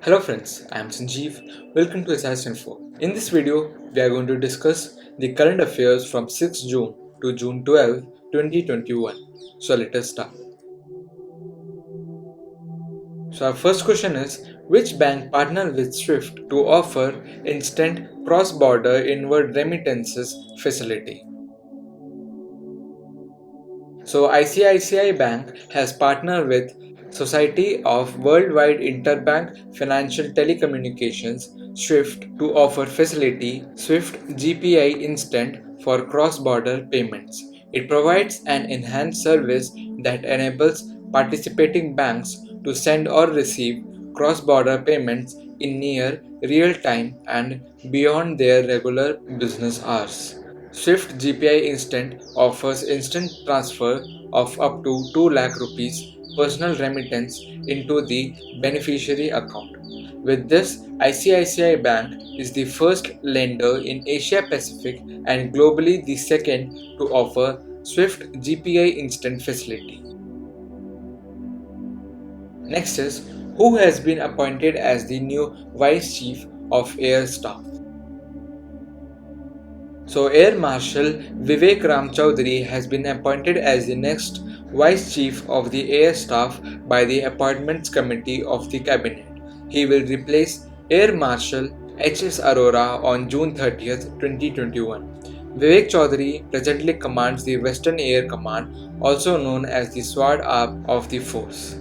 Hello friends, I am Sanjeev. Welcome to SRS Info. In this video, we are going to discuss the current affairs from 6 June to June 12, 2021. So let us start. So our first question is, which bank partnered with SWIFT to offer instant cross-border inward remittances facility? So ICICI Bank has partnered with Society of Worldwide Interbank Financial Telecommunications SWIFT to offer facility SWIFT GPI Instant for cross-border payments. It provides an enhanced service that enables participating banks to send or receive cross-border payments in near real time and beyond their regular business hours. Swift GPI Instant offers instant transfer of up to 2 lakh rupees personal remittance into the beneficiary account. With this, ICICI Bank is the first lender in Asia Pacific and globally the second to offer Swift GPI Instant facility. Next is, who has been appointed as the new Vice Chief of Air Staff? So Air Marshal Vivek Ram Chaudhary has been appointed as the next Vice Chief of the Air Staff by the Appointments Committee of the Cabinet. He will replace Air Marshal H.S. Arora on June 30th, 2021. Vivek Chaudhary presently commands the Western Air Command, also known as the SWAT arm of the force.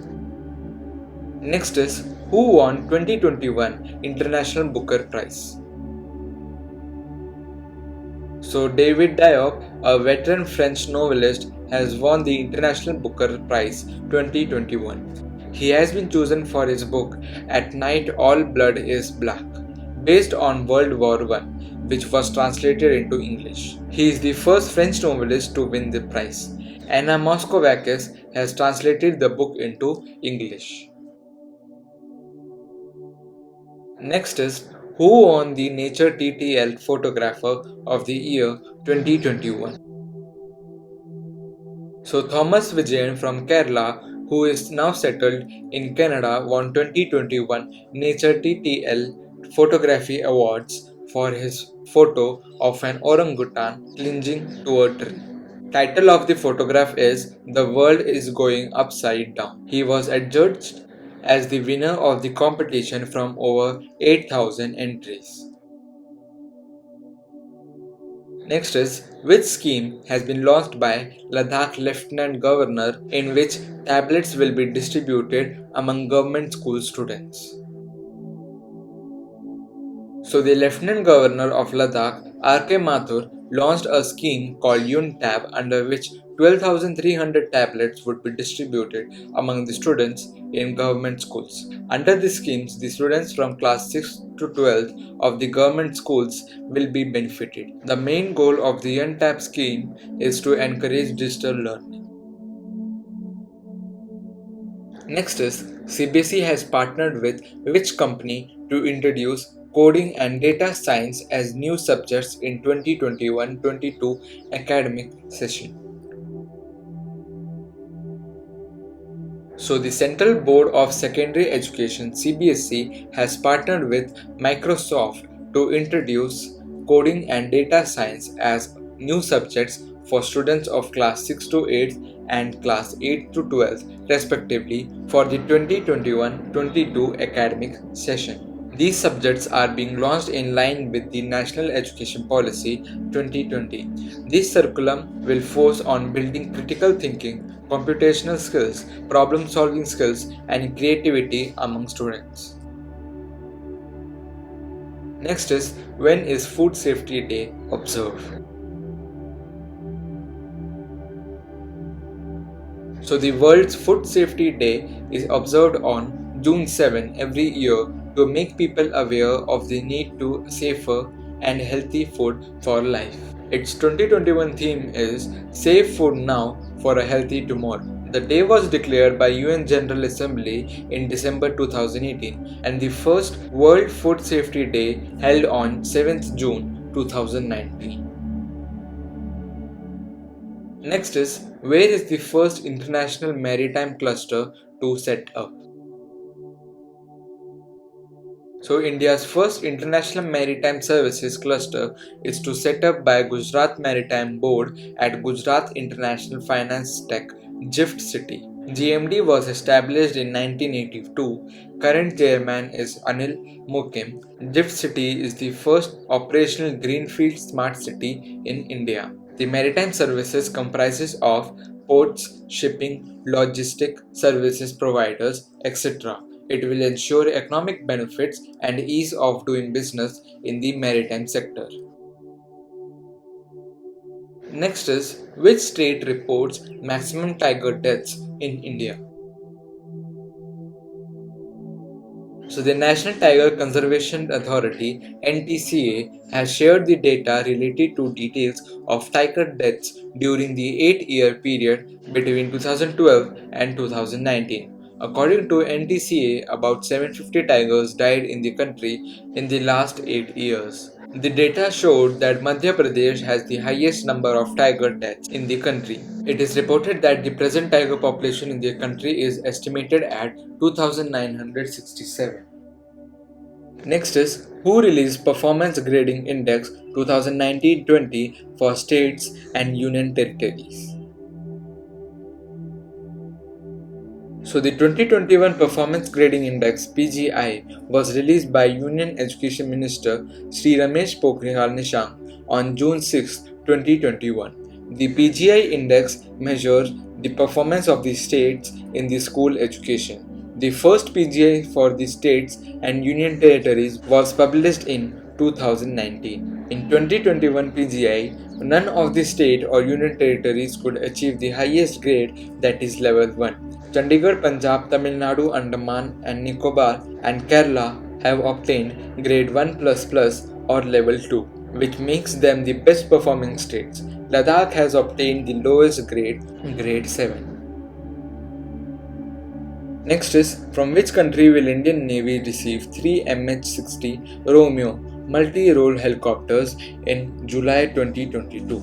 Next is, who won 2021 International Booker Prize? So David Diop, a veteran French novelist, has won the International Booker Prize 2021. He has been chosen for his book At Night All Blood is Black, based on World War I, which was translated into English. He is the first French novelist to win the prize. Anna Moskovakis has translated the book into English. Next is, who won the Nature TTL Photographer of the Year 2021? So Thomas Vijayan from Kerala, who is now settled in Canada, won 2021 Nature TTL Photography Awards for his photo of an orangutan clinging to a tree. Title of the photograph is The World is Going Upside Down. He was adjudged as the winner of the competition from over 8,000 entries. Next is, which scheme has been launched by Ladakh Lieutenant Governor in which tablets will be distributed among government school students? So the Lieutenant Governor of Ladakh, R.K. Mathur, launched a scheme called UNTAB under which 12,300 tablets would be distributed among the students in government schools. Under the schemes, the students from class 6 to 12 of the government schools will be benefited. The main goal of the UNTAB scheme is to encourage digital learning. Next is, CBSE has partnered with which company to introduce coding and data science as new subjects in 2021-22 academic session? So the Central Board of Secondary Education CBSE has partnered with Microsoft to introduce coding and data science as new subjects for students of class 6 to 8 and class 8 to 12 respectively for the 2021-22 academic session. These subjects are being launched in line with the National Education Policy 2020. This curriculum will focus on building critical thinking, computational skills, problem-solving skills, and creativity among students. Next is, when is Food Safety Day observed? So the World's Food Safety Day is observed on June 7 every year to make people aware of the need to safer and healthy food for life. Its 2021 theme is Safe Food Now for a Healthy Tomorrow. The day was declared by UN General Assembly in December 2018 and the first World Food Safety Day held on 7th June 2019. Next is, where is the first international maritime cluster to set up? So, India's first international maritime services cluster is to set up by Gujarat Maritime Board at Gujarat International Finance Tech, GIFT City. GMD was established in 1982. Current chairman is Anil Mukim. GIFT City is the first operational greenfield smart city in India. The maritime services comprises of ports, shipping, logistic services providers, etc. It will ensure economic benefits and ease of doing business in the maritime sector. Next is which state reports maximum tiger deaths in India? So, the National Tiger Conservation Authority (NTCA) has shared the data related to details of tiger deaths during the 8-year period between 2012 and 2019. According to NTCA, about 750 tigers died in the country in the last 8 years. The data showed that Madhya Pradesh has the highest number of tiger deaths in the country. It is reported that the present tiger population in the country is estimated at 2,967. Next is who released Performance Grading Index 2019-20 for states and union territories. So the 2021 Performance Grading Index (PGI) was released by Union Education Minister Sri Ramesh Pokhriyal Nishank on June 6, 2021. The PGI index measures the performance of the states in the school education. The first PGI for the states and union territories was published in 2019. In 2021 PGI, none of the state or union territories could achieve the highest grade, that is level 1. Chandigarh, Punjab, Tamil Nadu, Andaman and Nicobar and Kerala have obtained grade 1++ or level 2, which makes them the best performing states. Ladakh has obtained the lowest grade, grade 7. Next is from which country will Indian Navy receive 3 MH-60 Romeo multi-role helicopters in July 2022?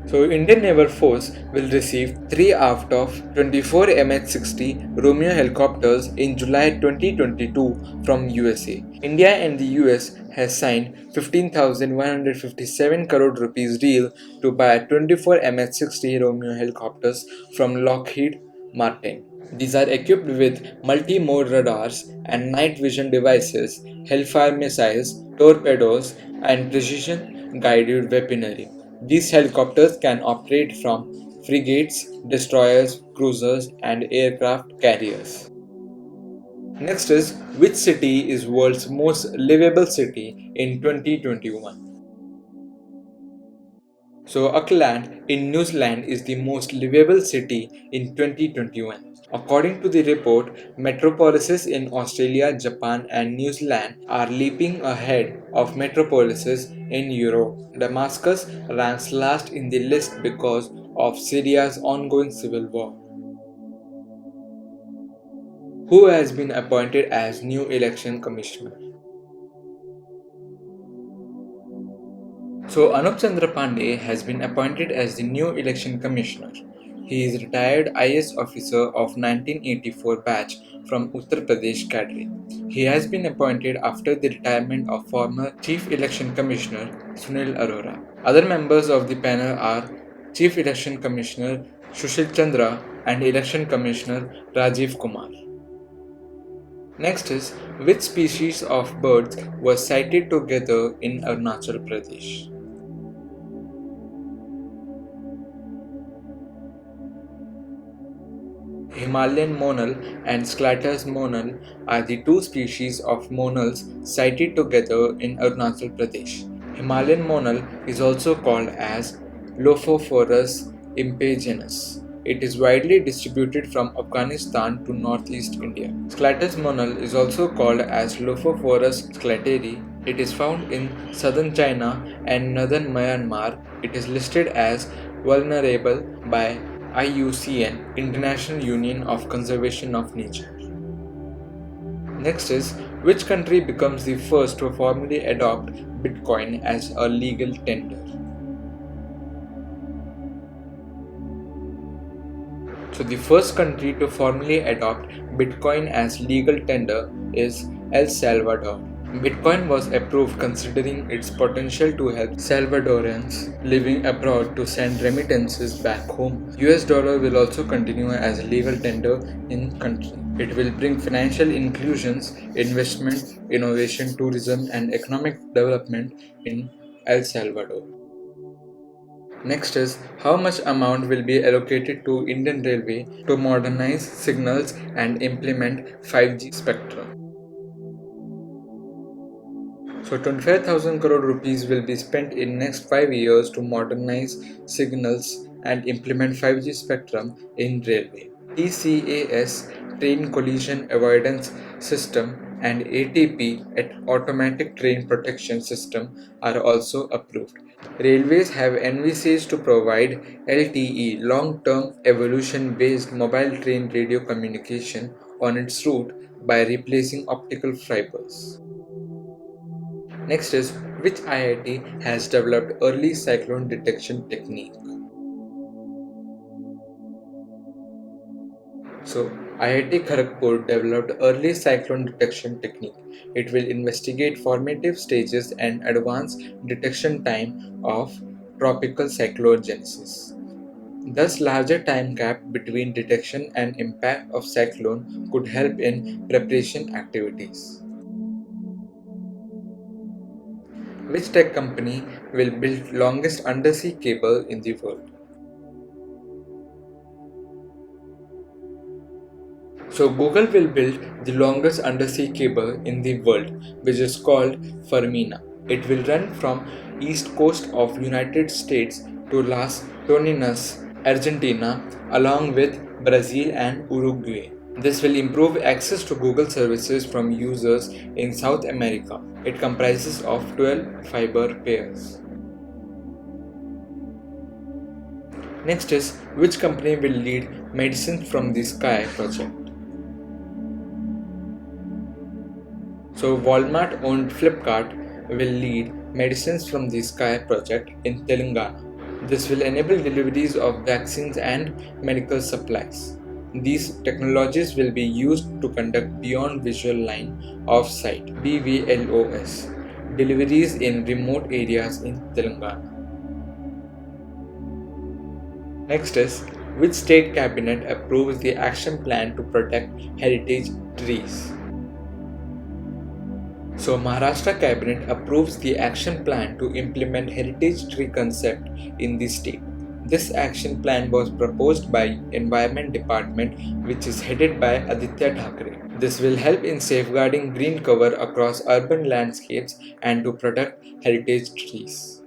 So, Indian Naval Force will receive 3 out of 24 MH-60 Romeo helicopters in July 2022 from USA. India and the US has signed 15,157 crore rupees deal to buy 24 MH-60 Romeo helicopters from Lockheed Martin. These are equipped with multi-mode radars and night vision devices, Hellfire missiles, torpedoes, and precision guided weaponry. These helicopters can operate from frigates, destroyers, cruisers, and aircraft carriers. Next is which city is world's most livable city in 2021? So, Auckland in New Zealand is the most livable city in 2021. According to the report, metropolises in Australia, Japan, and New Zealand are leaping ahead of metropolises in Europe. Damascus ranks last in the list because of Syria's ongoing civil war. Who has been appointed as new election commissioner? So Anup Chandra Pandey has been appointed as the new election commissioner. He is retired IS officer of 1984 batch from Uttar Pradesh cadre. He has been appointed after the retirement of former Chief Election Commissioner Sunil Arora. Other members of the panel are Chief Election Commissioner Sushil Chandra and Election Commissioner Rajiv Kumar. Next is which species of birds were sighted together in Arunachal Pradesh? Himalayan monal and Sclatus monal are the two species of monals sighted together in Arunachal Pradesh. Himalayan monal is also called as Lophophorus impingens. It is widely distributed from Afghanistan to northeast India. Sclatus monal is also called as Lophophorus sclateri. It is found in southern China and northern Myanmar. It is listed as vulnerable by IUCN, International Union of Conservation of Nature. Next is which country becomes the first to formally adopt Bitcoin as a legal tender? So the first country to formally adopt Bitcoin as legal tender is El Salvador. Bitcoin was approved considering its potential to help Salvadorans living abroad to send remittances back home. US dollar will also continue as legal tender in country. It will bring financial inclusions, investment, innovation, tourism and economic development in El Salvador. Next is how much amount will be allocated to Indian Railway to modernize signals and implement 5G spectrum. So 25,000 crore rupees will be spent in next 5 years to modernize signals and implement 5G spectrum in railway. TCAS train collision avoidance system and ATP at automatic train protection system are also approved. Railways have envisaged to provide LTE long-term evolution-based mobile train radio communication on its route by replacing optical fibers. Next is which IIT has developed early cyclone detection technique. So IIT Kharagpur developed early cyclone detection technique. It will investigate formative stages and advance detection time of tropical cyclogenesis. Thus, larger time gap between detection and impact of cyclone could help in preparation activities. Which tech company will build longest undersea cable in the world? So Google will build the longest undersea cable in the world, which is called Fermina. It will run from east coast of United States to Las Toninas, Argentina, along with Brazil and Uruguay. This will improve access to Google services from users in South America. It comprises of 12 fiber pairs. Next is which company will lead Medicine from the Sky project? So Walmart owned Flipkart will lead Medicines from the Sky project in Telangana. This will enable deliveries of vaccines and medical supplies. These technologies will be used to conduct beyond visual line of sight BVLOS deliveries in remote areas in Telangana. Next is which state cabinet approves the action plan to protect heritage trees? So Maharashtra cabinet approves the action plan to implement heritage tree concept in the state. This action plan was proposed by Environment Department, which is headed by Aditya Thackeray. This will help in safeguarding green cover across urban landscapes and to protect heritage trees.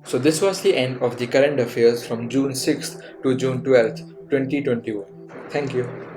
So this was the end of the current affairs from June 6th to June 12th, 2021. Thank you.